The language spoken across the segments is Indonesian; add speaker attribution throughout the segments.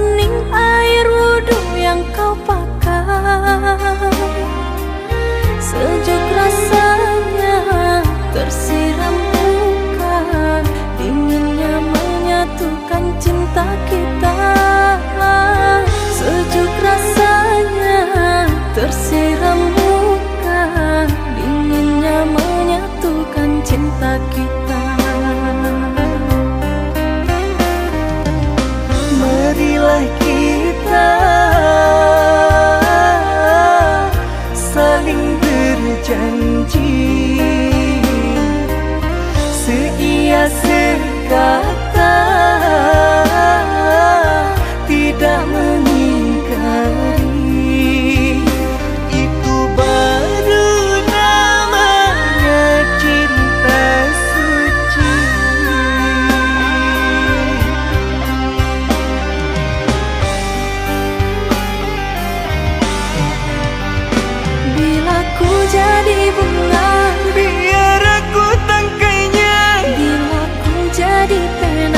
Speaker 1: bening air wudhu yang kau pakai. Sejuk rasanya tersiram luka, dinginnya menyatukan cinta kita. Sejuk rasanya tersiram luka, dinginnya menyatukan cinta kita. Marilah kita saling berjanji, seia sekata, tidak mengingkari. Itu baru namanya cinta suci. Bila ku jadi bunga, biar aku tangkainya. Bila ku jadi pena,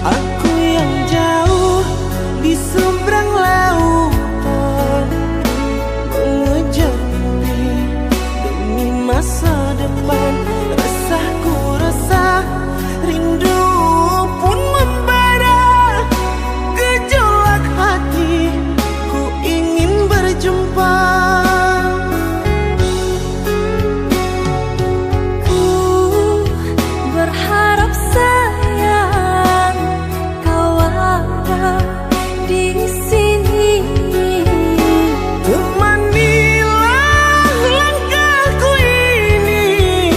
Speaker 1: Aku yang jauh di seberang lautan, mengejar mimpi demi masa depan. Resahku resah, rindu pun membara, gejolak hati ku ingin berjumpa. Ku berharap sayang kau ada di sini. Temanilah langkahku ini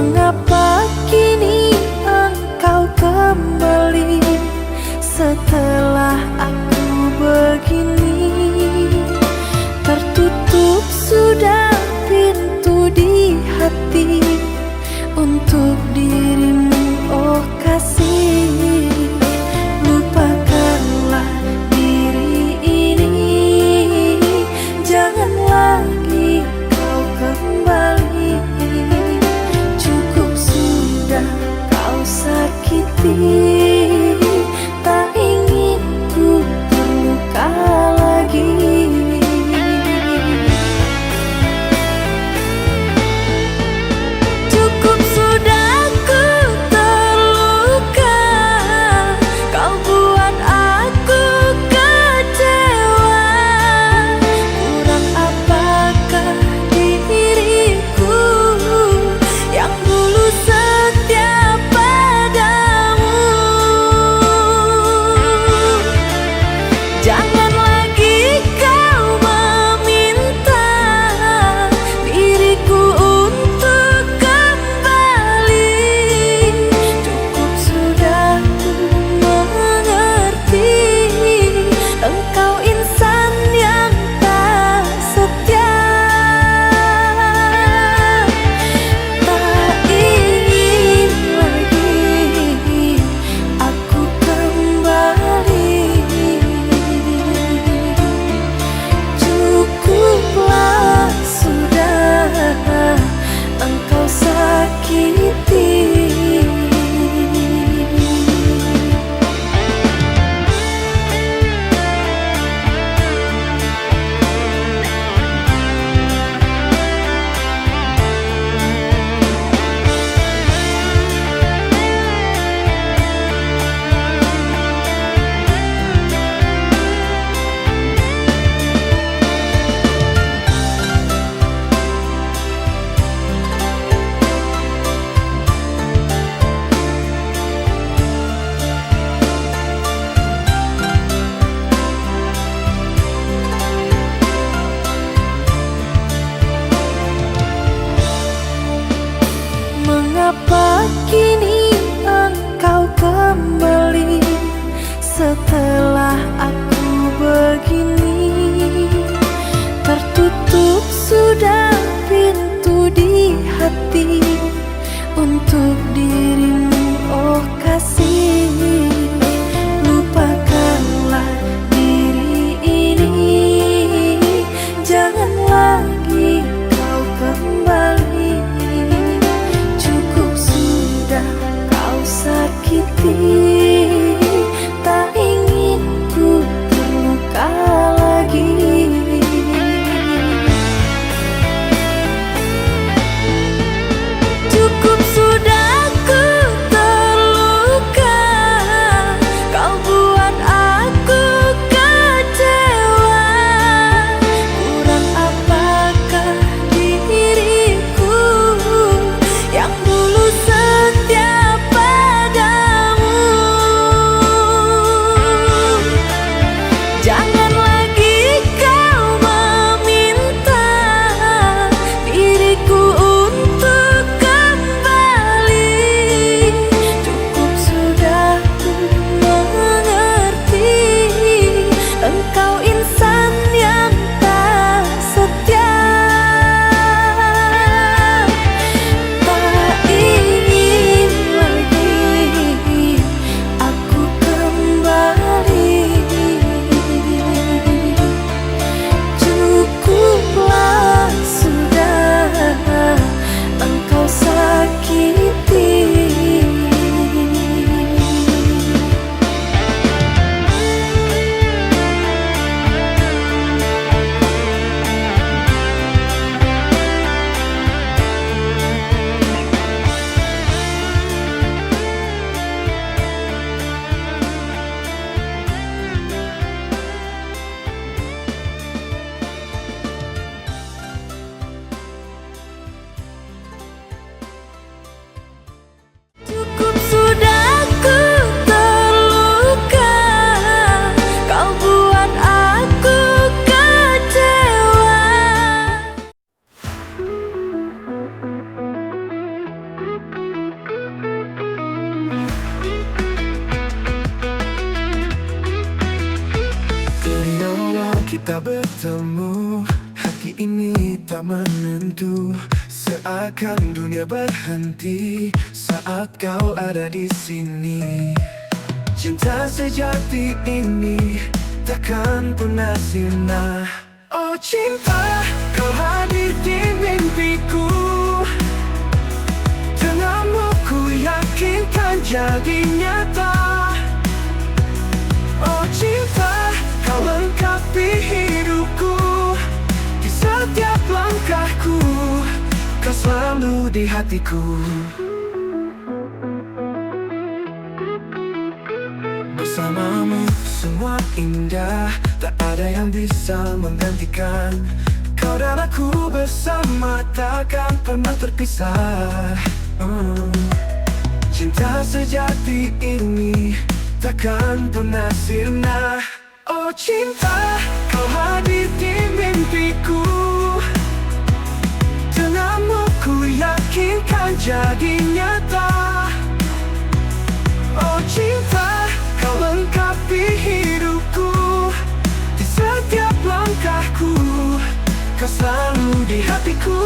Speaker 1: Mengapa kini engkau kembali setelah aku begini? Tertutup sudah pintu di hati untuk dirimu, oh kasih. Lupakanlah diri ini, jangan lagi kau kembali. Cukup sudah kau sakiti, tak ingin ku terluka lagi. Cukup sudah ku terluka, kau buat aku kecewa. Kurang apakah diriku yang dulu setia padamu? Jangan lagi kau meminta diriku untuk kembali. Cukup sudah ku mengerti, engkau insan yang tak setia. Tak ingin lagi aku kembali. Cukuplah sudah engkau sakiti. Mengapa kini engkau kembali setelah aku begini? Tertutup sudah pintu di hati untuk dirimu, oh kasih. Lupakanlah diri ini, jangan lagi kau kembali. Cukup sudah kau sakiti, tak ingin ku terluka lagi. Cukup sudah ku terluka,
Speaker 2: kita bertemu, hati ini tak menentu. Seakan dunia berhenti saat kau ada di sini. Cinta sejati ini takkan pernah sirna. Oh cinta, kau hadir di mimpiku. Denganmu ku yakinkan jadi nyata. Oh cinta, kau lengkapi hidupku. Di setiap langkahku, kau selalu di hatiku. Bersamamu semua indah, tak ada yang bisa menggantikan. Kau dan aku bersama takkan pernah terpisah. Cinta sejati ini takkan pernah sirna. Oh cinta, kau hadir di mimpiku. Denganmu ku yakinkan jadi nyata. Oh cinta, kau lengkapi hidupku. Di setiap langkahku, kau selalu di hatiku.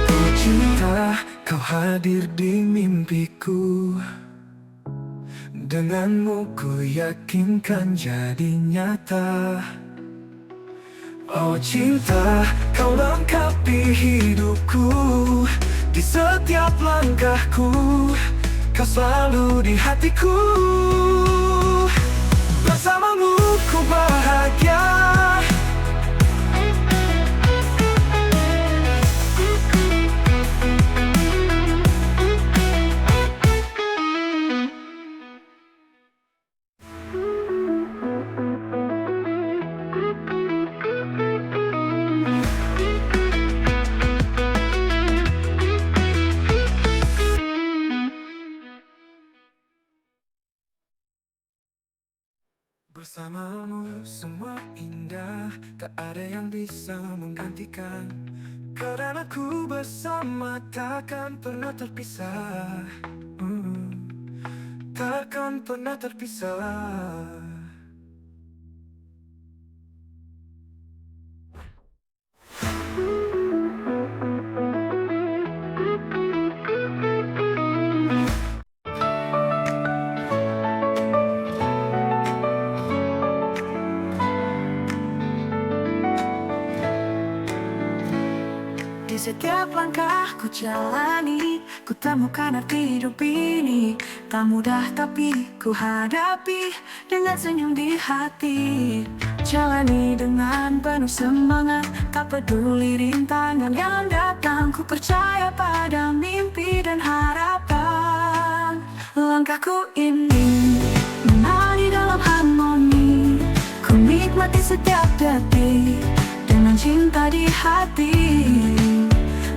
Speaker 2: Oh cinta, kau hadir di mimpiku. Denganmu ku yakinkan jadi nyata. Oh cinta, kau lengkapi hidupku. Di setiap langkahku, kau selalu di hatiku. Bersamamu ku bahagia. Bersamamu semua indah, tak ada yang bisa menggantikan. Kau dan aku bersama takkan pernah terpisah. Takkan pernah terpisah.
Speaker 1: Di setiap langkah ku jalani, ku temukan arti hidup ini. Tak mudah tapi ku hadapi dengan senyum di hati. Jalani dengan penuh semangat, tak peduli rintangan yang datang. Ku percaya pada mimpi dan harapan. Langkahku ini menari dalam harmoni. Ku nikmati setiap detik dengan cinta di hati.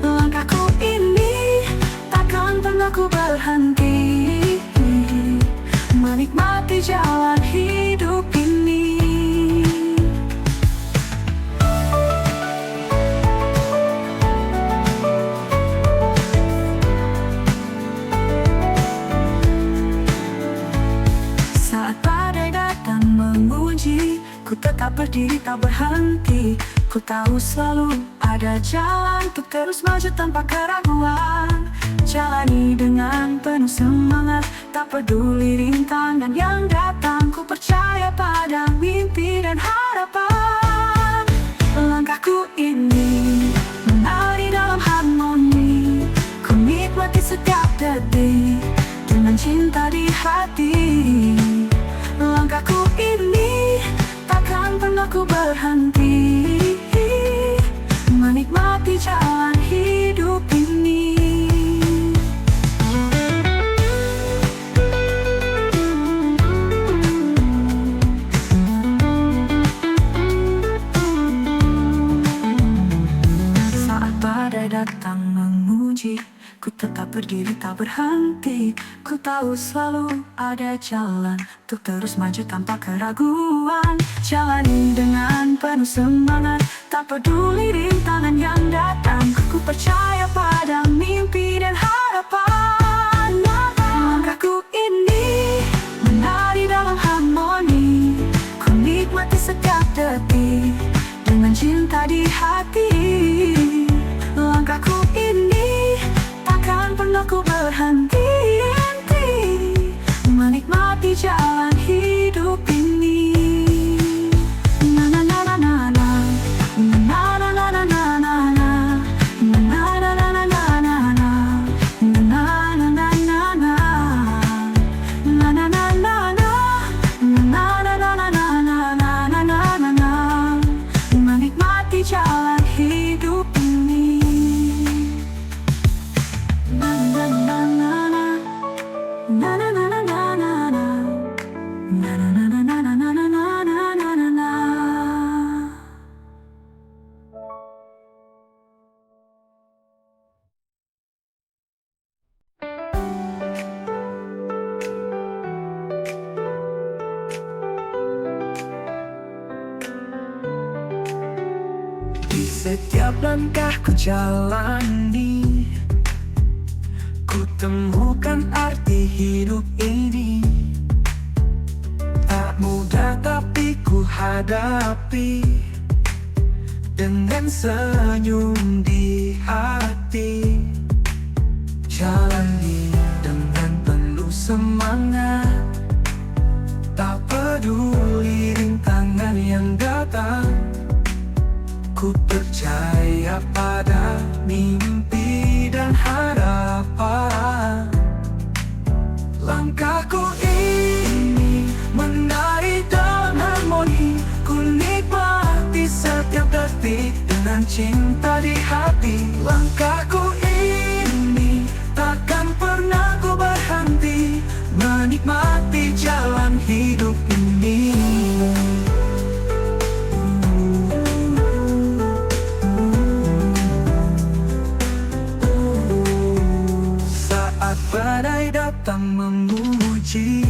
Speaker 1: Langkahku ini takkan pernah ku berhenti, menikmati jalan hidup ini. Saat badai datang menguji, ku tetap berdiri tak berhenti. Ku tahu selalu ada jalan untuk terus maju tanpa keraguan. Jalani dengan penuh semangat, tak peduli rintangan yang datang. Ku percaya pada mimpi dan harapan. Langkahku ini menari dalam harmoni. Ku nikmati setiap detik dengan cinta di hati. Langkahku ini takkan pernah ku berhenti, menikmati jalan hidup ini. Saat badai datang menguji, ku tetap berdiri tak berhenti. Ku tahu selalu ada jalan untuk terus maju tanpa keraguan. Jalani dengan penuh semangat, tak peduli rintangan yang datang. Ku percaya pada mimpi dan harapan. Langkahku ini menari dalam harmoni. Ku nikmati setiap detik dengan cinta di hati. Langkahku ini takkan pernah ku berhenti menikmati jalan hidup ini. Na na na na na na, na na na na na na na, na na na na na na na, na na na na na na, na na na na na, na na na na na na na na na na, menikmati jalan hidup ini. Na na na na na, na na na na na na, na na na na na na na na na na na.
Speaker 2: Di setiap langkah ku jalani, ku temukan arti hidup ini. Tak mudah tapi ku hadapi dengan senyum di hati. Jalani dengan penuh semangat, tak peduli rintangan yang datang. Ku percaya pada mimpi dan harapan. Langkahku ini menari dalam harmoni. Ku nikmati setiap detik dengan cinta di hati. Langkahku ini takkan pernah ku berhenti menikmati jalan hidup ini. Badai datang memuji,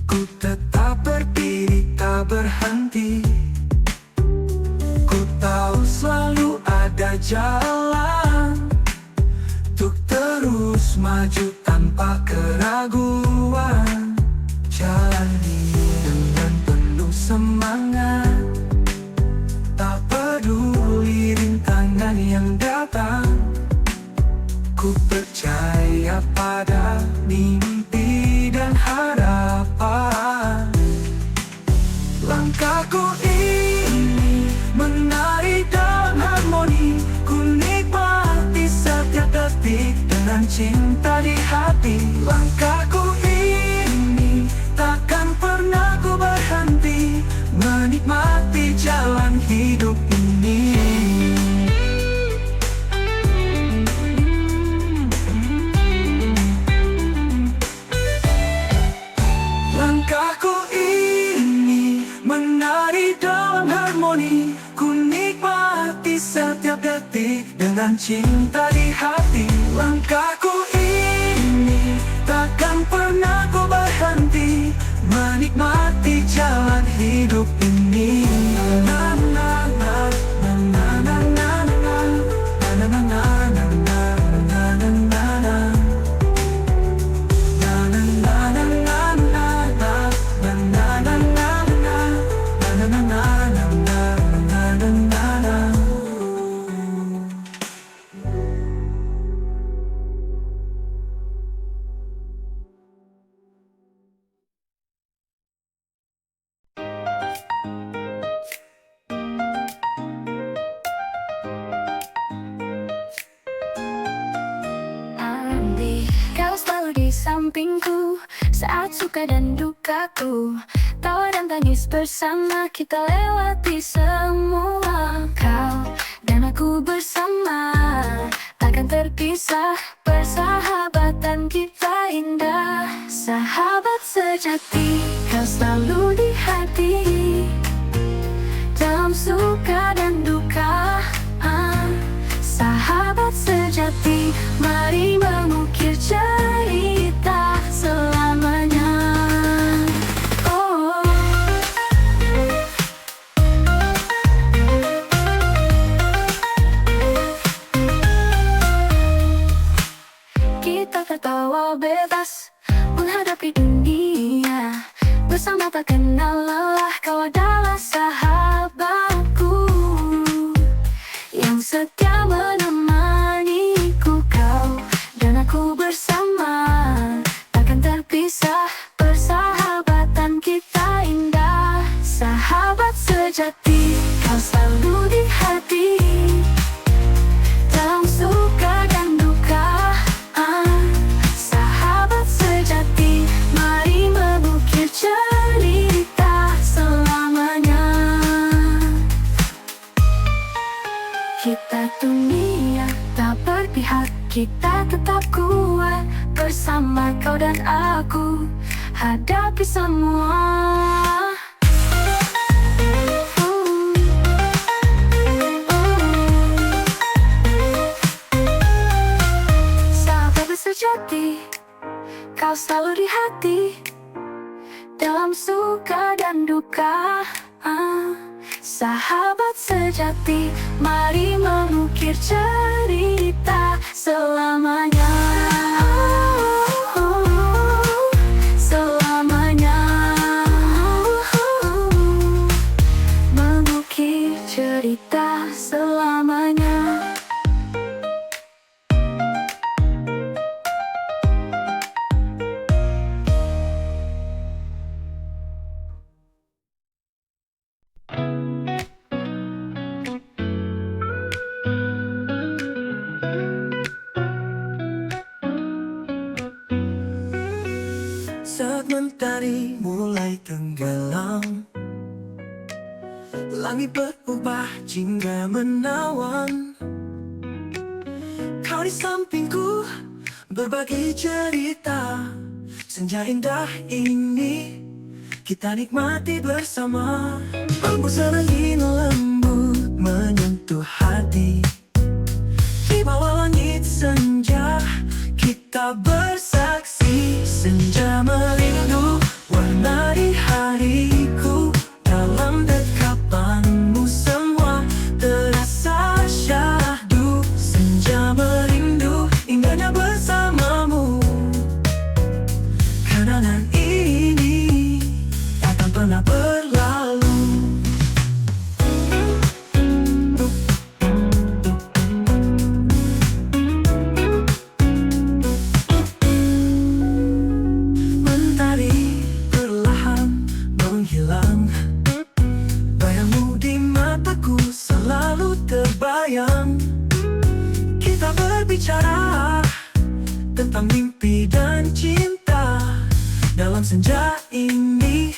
Speaker 2: ku tetap berdiri tak berhenti. Ku tahu selalu ada jalan untuk terus maju tanpa keraguan. Jalani dengan penuh semangat, tak peduli rintangan yang datang. Ku percaya pada mimpi dan harapan. Langkahku ini menari dalam harmoni. Ku nikmati setiap detik dengan cinta di hati. Langkahku ini takkan pernah ku berhenti menikmati jalan hidup ini. Langkahku ini menari dalam harmoni. Ku nikmati setiap detik dengan cinta di hati. Langkahku ini takkan pernah ku berhenti menikmati jalan hidup ini. Na na na na na na na na, na na na na na na na na na.
Speaker 1: Kau selalu di sampingku saat suka dan dukaku. Tawa dan tangis bersama kita lewati semua. Kau dan aku bersama takkan terpisah. Persahabatan kita indah, sahabat sejati. Kau selalu di hati, dalam suka dan duka. Sahabat sejati, mari kenal lelah, kau adalah sahabatku yang setia menemaniku. Kau dan aku bersama, takkan terpisah. Persahabatan kita indah, sahabat sejati, kau selalu di hati. Dalam suka dan duka, sahabat sejati, mari mengukir cerita selamanya. Kita dunia tak berpihak, kita tetap kuat. Bersama kau dan aku, hadapi semua. Sejati, kau selalu di hati. Dalam suka dan duka, sahabat sejati, mari mengukir cerita selamanya. Selamanya, mengukir cerita selamanya.
Speaker 2: Saat mentari mulai tenggelam, langit berubah jingga menawan. Kau di sampingku berbagi cerita. Senja indah ini kita nikmati bersama. Hembusan angin lembut menyentuh hati. Di bawah langit senja kita bersaksi. Senja merindu warnai hariku. Dalam dekapanmu semua terasa syahdu. Senja merindu indahnya bersamamu. Kenangan ini takkan pernah berlalu. Mentari perlahan menghilang, bayangmu di mataku selalu terbayang. Kita berbicara tentang mimpi dan cinta. Dalam senja ini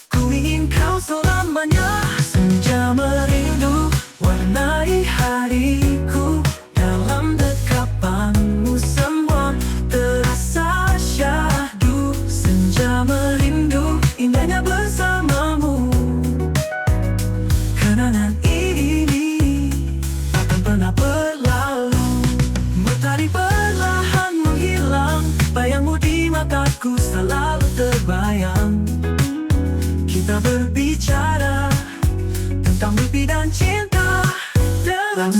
Speaker 2: ku ingin kau selamanya. Senja merindu warnai hariku. Dalam dekapanmu semua terasa syahdu. Senja merindu indahnya bersamamu. Kenangan ini takkan pernah berlalu. Mentari perlahan menghilang, bayangmu di mataku selalu terbayang. Kita berbicara tentang mimpi dan cinta. Dalam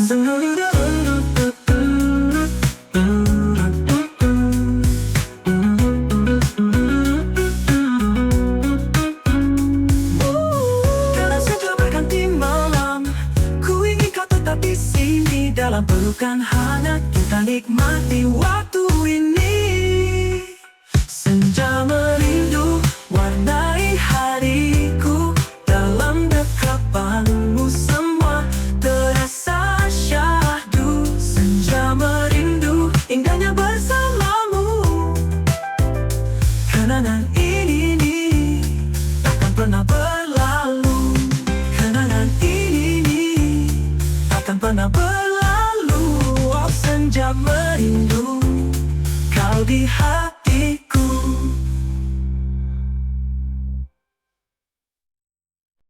Speaker 2: dalam senja berganti malam, ku ingin kau tetap di sini. Dalam pelukan hangat kita nikmati waktu ini. Senja merindu warnai hariku. Dalam dekapanmu semua terasa syahdu. Senja merindu indahnya bersamamu. Kenangan ini takkan pernah berlalu. Kenangan ini takkan pernah berlalu. Oh, senja merindu kau di hati.